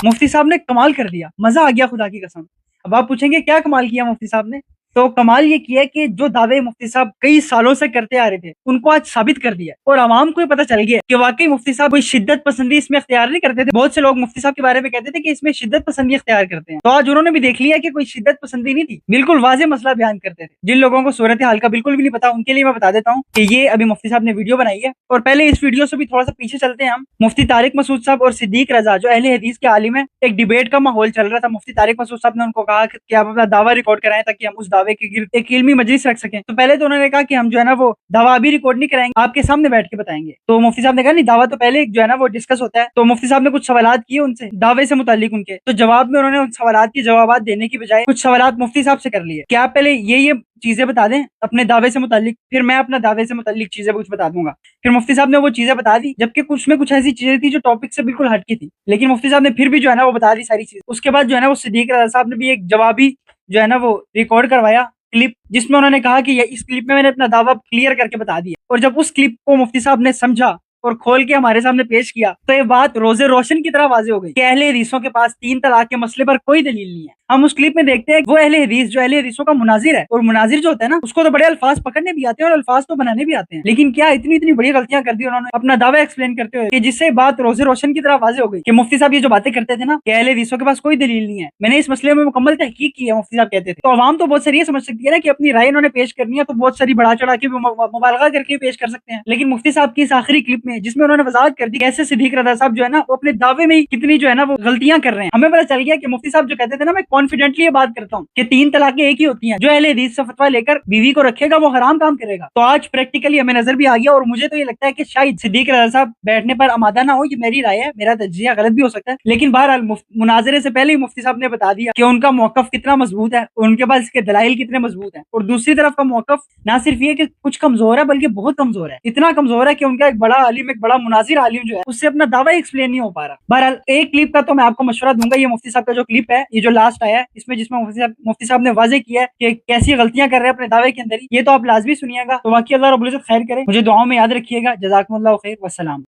मुफ्ती साहब ने कमाल कर दिया, मजा आ गया खुदा की कसम। अब आप पूछेंगे क्या कमाल किया मुफ्ती साहब ने? तो कमाल ये किया कि जो दावे मुफ्ती साहब कई सालों से करते आ रहे थे उनको आज साबित कर दिया, और आवाम को ये पता चल गया कि वाकई मुफ्ती साहब कोई शिद्दत पसंदी इसमें इख्तियार नहीं करते थे। बहुत से लोग मुफ्ती साहब के बारे में कहते थे कि इसमें शिद्दत पसंदी इख्तियार करते हैं, तो आज उन्होंने भी देख लिया कि कोई शिद्दत पसंदी नहीं थी, बिल्कुल वाज़ेह मसला बयान करते थे। जिन लोगों को सूरत हाल का बिल्कुल भी नहीं पता उनके लिए मैं बता देता हूँ कि ये अभी मुफ्ती साहब ने वीडियो बनाई है। और पहले इस वीडियो से भी थोड़ा सा पीछे चलते हैं हम। मुफ्ती तारिक मसूद साहब और सिद्दीक रजा जो अहले हदीस के आलिम है, एक डिबेट का माहौल चल रहा था। मुफ्ती तारिक मसूद साहब ने उनको कहा कि आप अपना दावा रिकॉर्ड कराएं ताकि हम उस दावे के गिर्द एक इल्मी मजलिस रख सकें। तो पहले तो उन्होंने कहा कि हम जो है ना वो दावा अभी रिकॉर्ड नहीं कराएंगे, आपके सामने बैठ के बताएंगे। तो मुफ्ती साहब ने कहा नहीं, दावा तो पहले जो है ना वो डिस्कस होता है। तो मुफ्ती साहब ने कुछ सवाल किए उनसे दावे से मुतालिक उनके, तो जवाब में उन्होंने उन सवाल के जवाब देने की बजाय कुछ सवाल मुफ्ती साहब से कर लिए कि आप पहले ये चीजें बता दें अपने दावे से मुतालिक, फिर मैं अपना दावे से मुतालिक चीजें कुछ बता दूंगा। फिर मुफ्ती साहब ने वो चीजें बता दी, जबकि कुछ में कुछ ऐसी चीजें थी जो टॉपिक से बिल्कुल हटकी थी, लेकिन मुफ्ती साहब ने फिर भी जो है ना वो बता दी सारी चीज। उसके बाद जो है ना वो सिद्दीक रजा साहब ने भी एक जवाबी जो है ना वो रिकॉर्ड करवाया क्लिप, जिसमें उन्होंने कहा कि इस क्लिप में मैंने अपना दावा क्लियर करके बता दिया। और जब उस क्लिप को मुफ्ती साहब ने समझा और खोल के हमारे सामने पेश किया तो ये बात रोजे रोशन की तरह वाज़ेह हो गई कि अहले हदीसों के पास तीन तलाक के मसले पर कोई दलील नहीं है। हम उस क्लिप में देखते हैं वो अहले हदीस जो अहले हदीसों का मुनाजिर है, और मुनाजिर जो होता है ना उसको तो बड़े अल्फाज पकड़ने भी आते हैं और अल्फाज तो बनाने भी आते हैं, लेकिन क्या इतनी इतनी बड़ी गलतियां कर दी उन्होंने अपना दावा एक्सप्लेन करते हुए कि जिससे बात रोजे रोशन की तरह वाज़ेह हो गई कि मुफ्ती साहब ये जो बातें करते थे ना कि अहले हदीसों के पास कोई दलील नहीं है, मैंने इस मसले में मुकम्मल तहकीक की है, मुफ्ती साहब कहते थे। तो आवाम तो बहुत सारी ये समझ सकती है ना कि अपनी राय इन्होंने पेश करनी है तो बहुत सारी बढ़ा चढ़ा के मुबालगा करके पेश कर सकते हैं, लेकिन मुफ्ती साहब की इस आखिरी क्लिप में जिसमें उन्होंने वजाहत कर दी कैसे सिद्दीक रजा साहब जो है ना वो अपने दावे में ही कितनी जो है ना वो गलतियां कर रहे हैं, हमें पता चल गया कि मुफ्ती साहब जो कहते थे ना, मैं कॉन्फिडेंटली ये बात करता हूँ कि तीन तलाकें एक ही होती हैं, जो अहले हदीस से फतवा लेकर बीवी को रखेगा वो हराम काम करेगा। तो आज प्रैक्टिकली हमें नजर भी आ गया, और मुझे तो ये लगता है कि शायद सिद्दीक रजा साहब बैठने पर आमादा ना हो, ये मेरी राय है, मेरा तज्जिया गलत भी हो सकता है, लेकिन बहरहाल मुनाजरे से पहले ही मुफ्ती साहब ने बता दिया कि उनका मौकफ कितना मजबूत है, उनके पास इसके दलाइल कितने मजबूत है। और दूसरी तरफ का मौकफ ना सिर्फ ये कि कुछ कमजोर है बल्कि बहुत कमजोर है, इतना कमजोर है कि उनका एक बड़ा आलिम, एक बड़ा मुनाजिर आलिम जो है उससे अपना दावा एक्सप्लेन नहीं हो पा रहा। बहरहाल एक क्लिप का तो मैं आपको मशवरा दूंगा, ये मुफ्ती साहब का जो क्लिप है, ये जो लास्ट आया है इसमें जिसमें मुफ्ती साहब ने वाजे किया है कि कैसी गलतियां कर रहे हैं अपने दावे के अंदर ही, ये तो आप लाजमी सुनिएगा। तो बाकी अल्लाह रब्बुल इज्जत खैर करे, मुझे दुआओं में याद रखिएगा। जज़ाकुमुल्लाहु खैर, वस्सलाम।